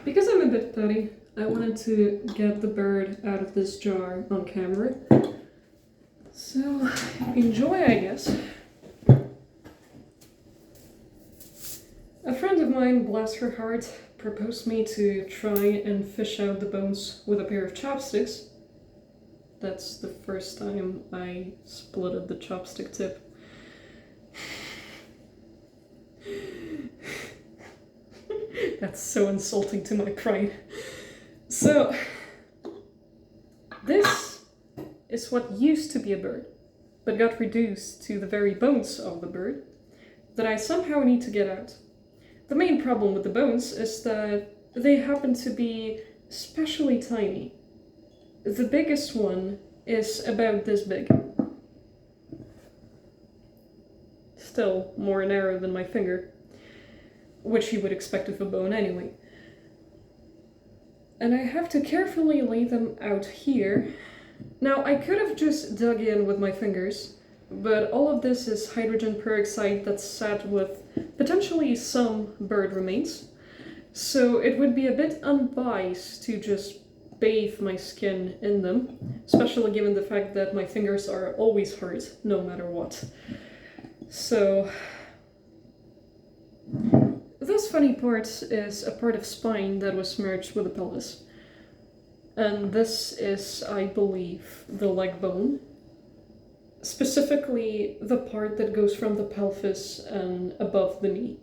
Because I'm a bit petty, I wanted to get the bird out of this jar on camera. So, enjoy, I guess. A friend of mine, bless her heart, proposed me to try and fish out the bones with a pair of chopsticks. That's the first time I splitted the chopstick tip. That's so insulting to my pride. So, this is what used to be a bird, but got reduced to the very bones of the bird that I somehow need to get out. The main problem with the bones is that they happen to be especially tiny. The biggest one is about this big. Still more narrow than my finger, which you would expect of a bone anyway. And I have to carefully lay them out here. Now, I could have just dug in with my fingers, but all of this is hydrogen peroxide that's sat with potentially some bird remains, so it would be a bit unwise to just bathe my skin in them, especially given the fact that my fingers are always hurt, no matter what. So, this funny part is a part of spine that was merged with the pelvis. And this is, I believe, the leg bone. Specifically, the part that goes from the pelvis and above the knee.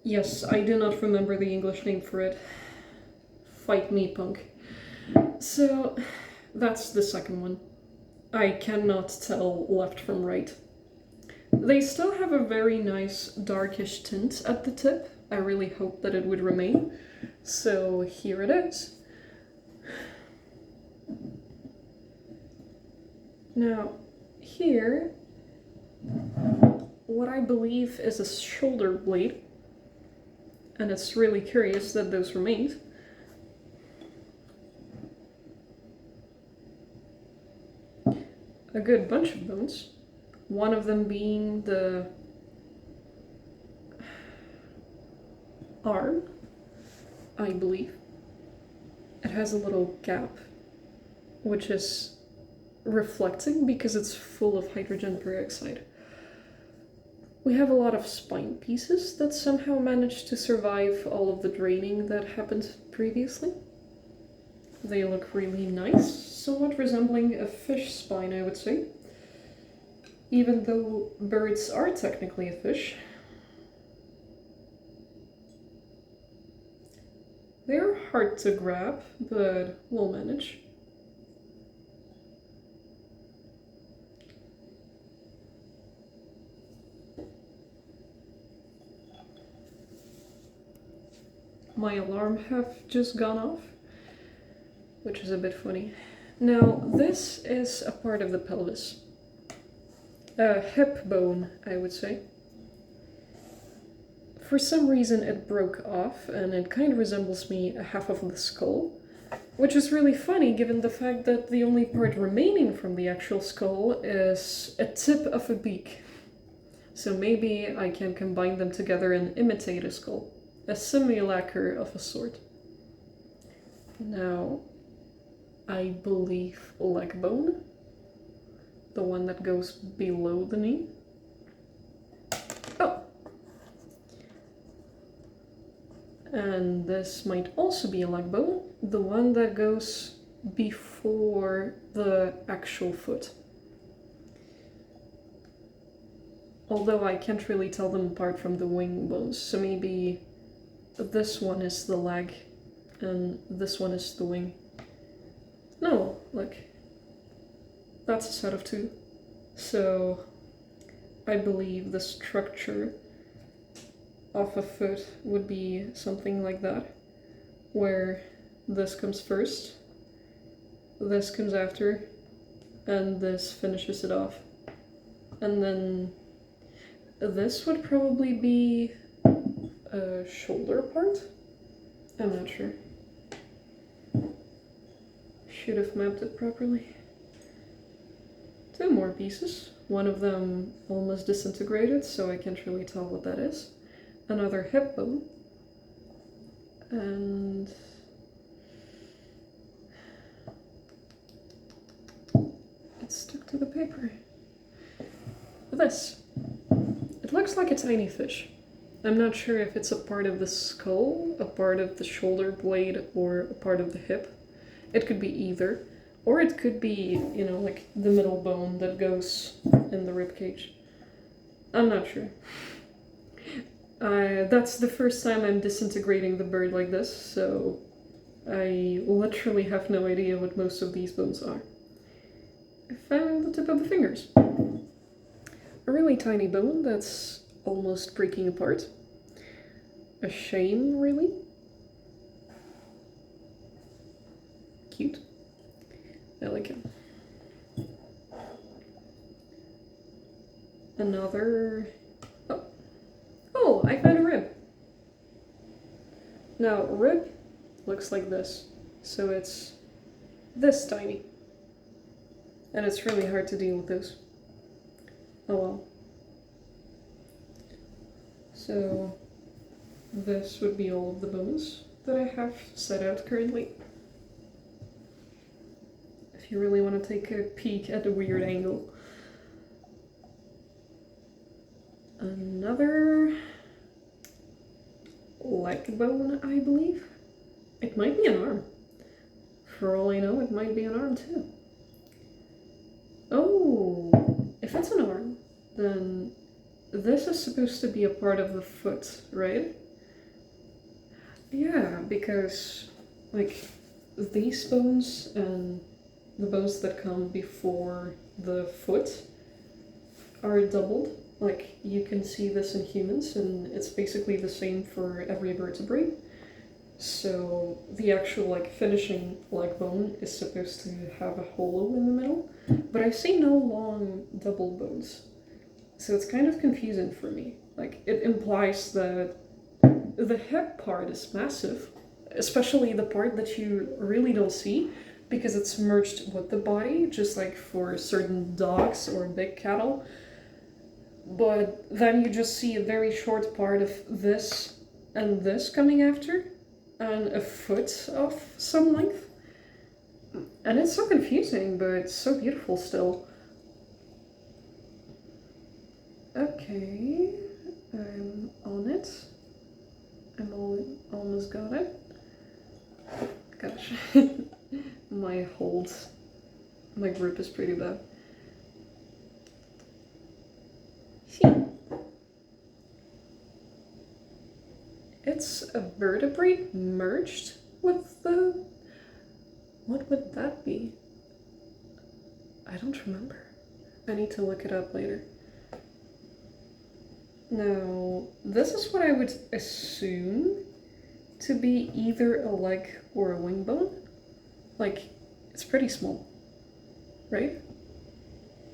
Yes, I do not remember the English name for it. Fight me, punk. So, that's the second one. I cannot tell left from right. They still have a very nice darkish tint at the tip. I really hope that it would remain. So here it is. Now, here, what I believe is a shoulder blade, and it's really curious that those remained. A good bunch of bones. One of them being the arm, I believe. It has a little gap, which is reflecting because it's full of hydrogen peroxide. We have a lot of spine pieces that somehow managed to survive all of the draining that happened previously. They look really nice, somewhat resembling a fish spine, I would say. Even though birds are technically a fish. They're hard to grab, but we'll manage. My alarm have just gone off, which is a bit funny. Now, this is a part of the pelvis. A hip bone, I would say. For some reason it broke off, and it kind of resembles me a half of the skull, which is really funny given the fact that the only part remaining from the actual skull is a tip of a beak. So maybe I can combine them together and imitate a skull. A simulacre of a sort. Now, I believe leg bone. The one that goes below the knee. Oh! And this might also be a leg bone, the one that goes before the actual foot. Although I can't really tell them apart from the wing bones, so maybe this one is the leg and this one is the wing. No, look. That's a set of two. So I believe the structure of a foot would be something like that, where this comes first, this comes after, and this finishes it off. And then this would probably be a shoulder part? I'm not sure. Should have mapped it properly. Two more pieces. One of them almost disintegrated, so I can't really tell what that is. Another hip bone. And it's stuck to the paper. This. It looks like a tiny fish. I'm not sure if it's a part of the skull, a part of the shoulder blade, or a part of the hip. It could be either. Or it could be, you know, like the middle bone that goes in the ribcage. I'm not sure. That's the first time I'm disintegrating the bird like this, so I literally have no idea what most of these bones are. I found the tip of the fingers. A really tiny bone that's almost breaking apart. A shame, really. Cute. I like it. Another... Oh, I found a rib. Now, rib looks like this. So it's this tiny. And it's really hard to deal with those. Oh well. So this would be all of the bones that I have set out currently. If you really want to take a peek at a weird angle. Another leg bone, I believe. It might be an arm. For all I know, it might be an arm too. Oh, if it's an arm, then this is supposed to be a part of the foot, right? Yeah, because, like, these bones and the bones that come before the foot are doubled. Like, you can see this in humans, and it's basically the same for every vertebrate. So the actual, like, finishing leg bone is supposed to have a hollow in the middle, but I see no long double bones. So it's kind of confusing for me. Like, it implies that the hip part is massive, especially the part that you really don't see, because it's merged with the body, just like for certain dogs or big cattle. But then you just see a very short part of this and this coming after, and a foot of some length. And it's so confusing, but it's so beautiful still. Okay, I'm on it. I'm almost got it. Gosh, my grip is pretty bad. It's a vertebrate merged with the... What would that be? I don't remember. I need to look it up later. Now, this is what I would assume to be either a leg or a wing bone. Like, it's pretty small, right?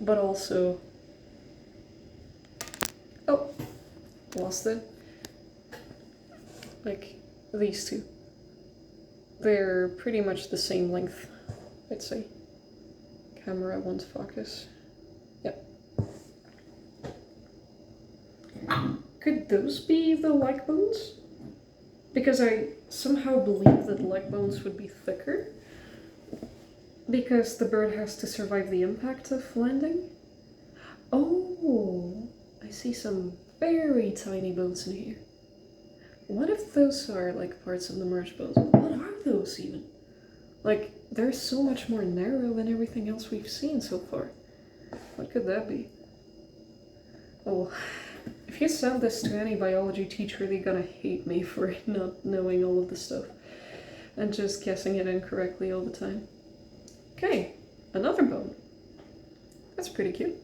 But also... Oh, lost it. Like, these two. They're pretty much the same length, I'd say. Camera won't focus. Yep. Could those be the leg bones? Because I somehow believe that leg bones would be thicker. Because the bird has to survive the impact of landing. Oh, I see some very tiny bones in here. What if those are like parts of the merged bones? What are those even? Like, they're so much more narrow than everything else we've seen so far. What could that be? Oh, if you send this to any biology teacher, they're gonna hate me for not knowing all of this stuff and just guessing it incorrectly all the time. Okay, another bone. That's pretty cute.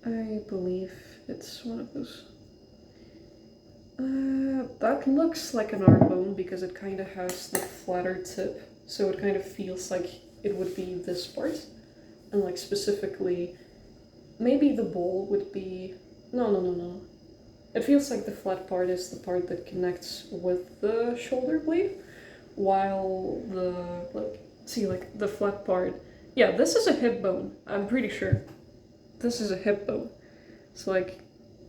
I believe it's one of those. That looks like an arm bone because it kind of has the flatter tip, so it kind of feels like it would be this part. And like specifically, maybe the ball would be... No. It feels like the flat part is the part that connects with the shoulder blade, while the, like, see, like, the flat part... Yeah, this is a hip bone, I'm pretty sure. This is a hip bone. So, like,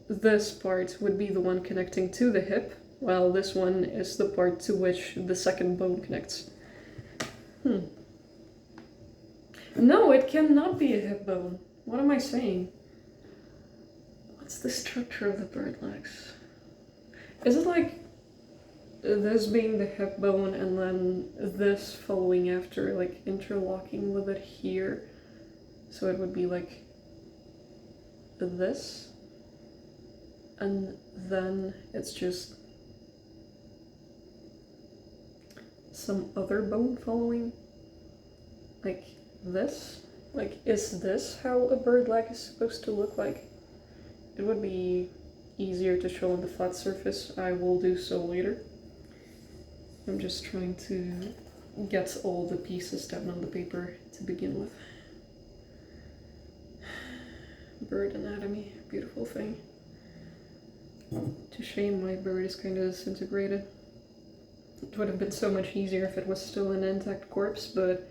this part would be the one connecting to the hip, while this one is the part to which the second bone connects. No, it cannot be a hip bone. What am I saying? What's the structure of the bird legs? Is it like this being the hip bone and then this following after, like interlocking with it here? So it would be like this, and then it's just some other bone following, like this? Like, is this how a bird leg is supposed to look like? It would be easier to show on the flat surface. I will do so later. I'm just trying to get all the pieces down on the paper to begin with. Bird anatomy, beautiful thing. It's a shame my bird is kind of disintegrated. It would have been so much easier if it was still an intact corpse, but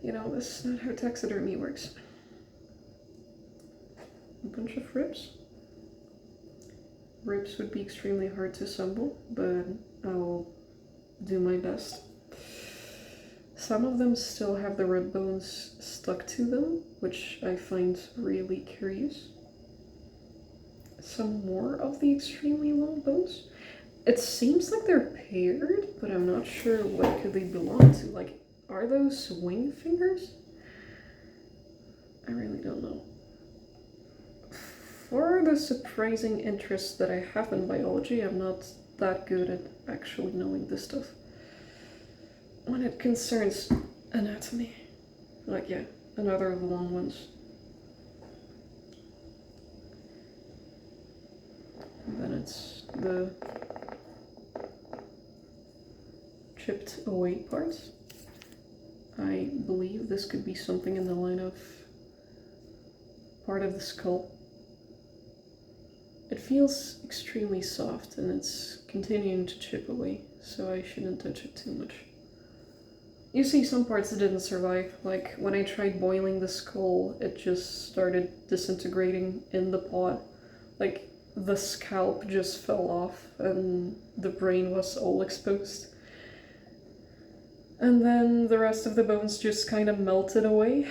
you know, this is not how taxidermy works. A bunch of ribs. Ribs would be extremely hard to assemble, but I'll do my best. Some of them still have the rib bones stuck to them, which I find really curious. Some more of the extremely long bones. It seems like they're paired, but I'm not sure what could they belong to. Like, are those wing fingers? I really don't know. For the surprising interest that I have in biology, I'm not that good at actually knowing this stuff. When it concerns anatomy. Like, yeah, another of the long ones. And then it's the chipped away parts. I believe this could be something in the line of part of the skull. It feels extremely soft and it's continuing to chip away, so I shouldn't touch it too much. You see some parts that didn't survive, like when I tried boiling the skull, it just started disintegrating in the pot. Like the scalp just fell off and the brain was all exposed. And then the rest of the bones just kind of melted away,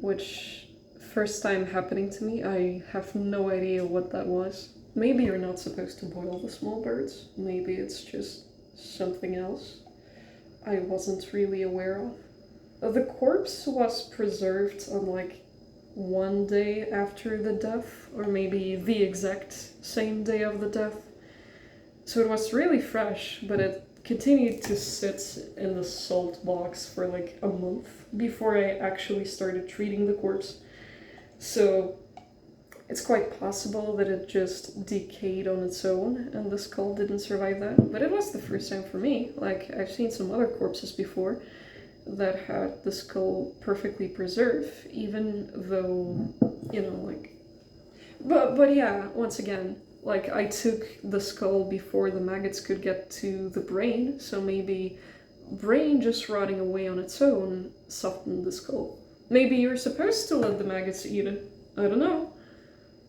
which, first time happening to me, I have no idea what that was. Maybe you're not supposed to boil the small birds. Maybe it's just something else I wasn't really aware of. The corpse was preserved on like one day after the death, or maybe the exact same day of the death. So it was really fresh, but it continued to sit in the salt box for like a month before I actually started treating the corpse. So it's quite possible that it just decayed on its own and the skull didn't survive that. But it was the first time for me. Like, I've seen some other corpses before that had the skull perfectly preserved, even though, you know, like... But yeah, once again, like, I took the skull before the maggots could get to the brain, so maybe brain just rotting away on its own softened the skull. Maybe you're supposed to let the maggots eat it. I don't know.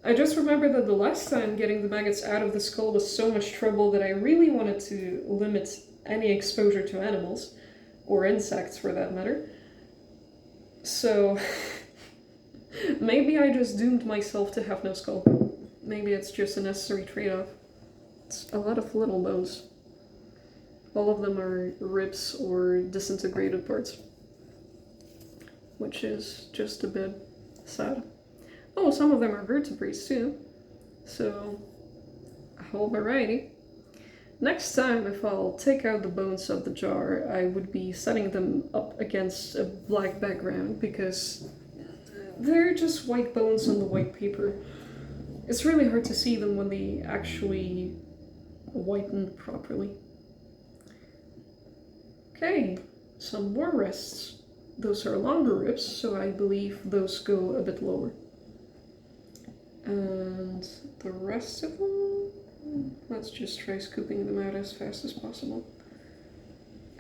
I just remember that the last time getting the maggots out of the skull was so much trouble that I really wanted to limit any exposure to animals, or insects for that matter. So maybe I just doomed myself to have no skull. Maybe it's just a necessary trade-off. It's a lot of little bones. All of them are ribs or disintegrated parts, which is just a bit sad. Oh, some of them are vertebrates too, so a whole variety. Next time, if I'll take out the bones of the jar, I would be setting them up against a black background because they're just white bones on the white paper. It's really hard to see them when they actually whiten properly. Okay, some more wrists. Those are longer ribs, so I believe those go a bit lower. And the rest of them, let's just try scooping them out as fast as possible.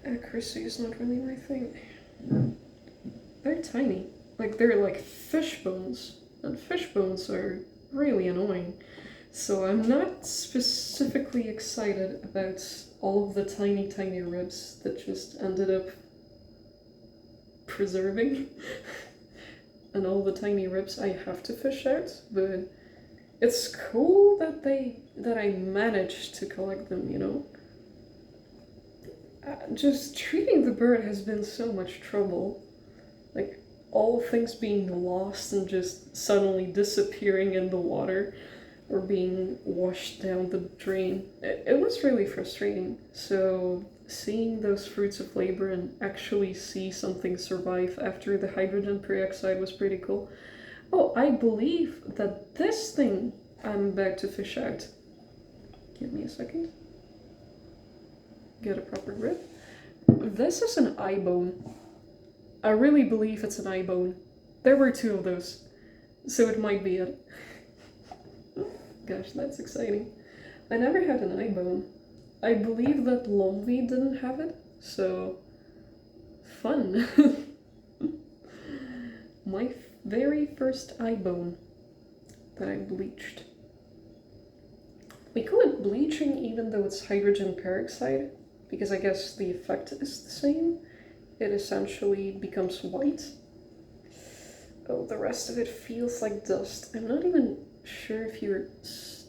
Accuracy is not really my thing. They're tiny. Like, they're like fish bones. And fish bones are really annoying So I'm not specifically excited about all of the tiny, tiny ribs that just ended up preserving. And all the tiny ribs I have to fish out, but it's cool that I managed to collect them, you know? Just treating the bird has been so much trouble. Like, all things being lost and just suddenly disappearing in the water or being washed down the drain. It was really frustrating. So seeing those fruits of labor and actually see something survive after the hydrogen peroxide was pretty cool. Oh, I believe that this thing I'm about to fish out. Give me a second. Get a proper grip. This is an eye bone. I really believe it's an eye bone. There were 2 of those, so it might be it. Gosh, that's exciting. I never had an eye bone. I believe that Lomvi didn't have it, so fun. My very first eye bone that I bleached. We call it bleaching even though it's hydrogen peroxide, because I guess the effect is the same. It essentially becomes white. Oh, the rest of it feels like dust. I'm not even sure if you're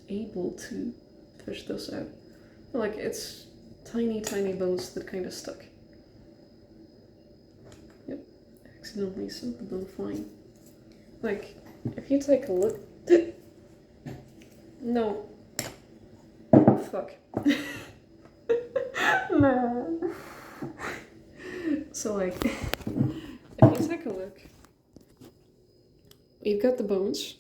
able to fish this out. Like, it's tiny, tiny bones that kind of stuck. Yep, accidentally sent the bone flying. Like, if you take a look... No. Fuck. No. So, like, if you take a look, you've got the bones.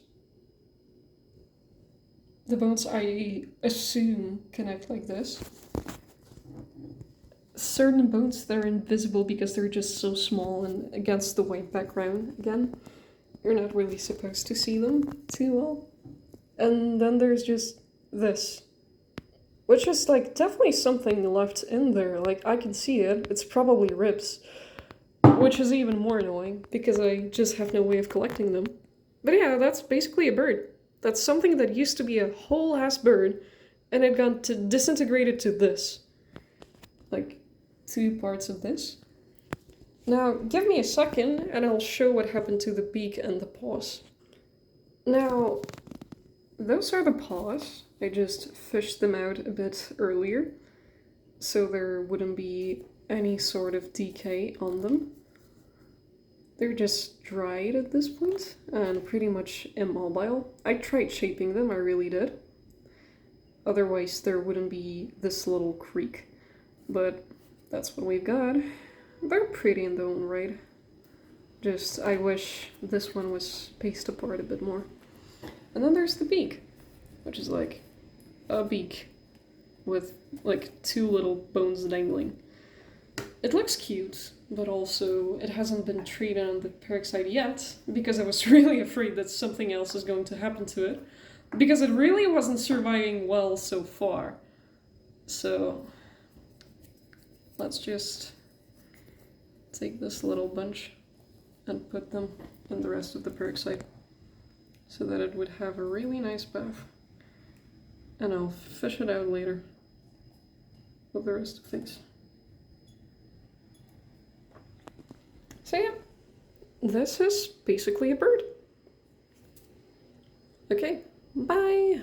The bones, I assume, connect like this. Certain bones, they're invisible because they're just so small and against the white background, again, you're not really supposed to see them too well. And then there's just this, which is, like, definitely something left in there. Like, I can see it. It's probably ribs, which is even more annoying because I just have no way of collecting them. But yeah, that's basically a bird. That's something that used to be a whole-ass bird, and it got disintegrated to this. Like, 2 parts of this. Now, give me a second, and I'll show what happened to the beak and the paws. Now, those are the paws. I just fished them out a bit earlier, so there wouldn't be any sort of decay on them. They're just dried at this point and pretty much immobile. I tried shaping them, I really did. Otherwise there wouldn't be this little creak. But that's what we've got. They're pretty in their own right. Just, I wish this one was spaced apart a bit more. And then there's the beak, which is like a beak with like 2 little bones dangling. It looks cute, but also it hasn't been treated on the peroxide yet, because I was really afraid that something else is going to happen to it, because it really wasn't surviving well so far. So let's just take this little bunch and put them in the rest of the peroxide, so that it would have a really nice bath. And I'll fish it out later with the rest of things. So yeah, this is basically a bird. Okay, bye!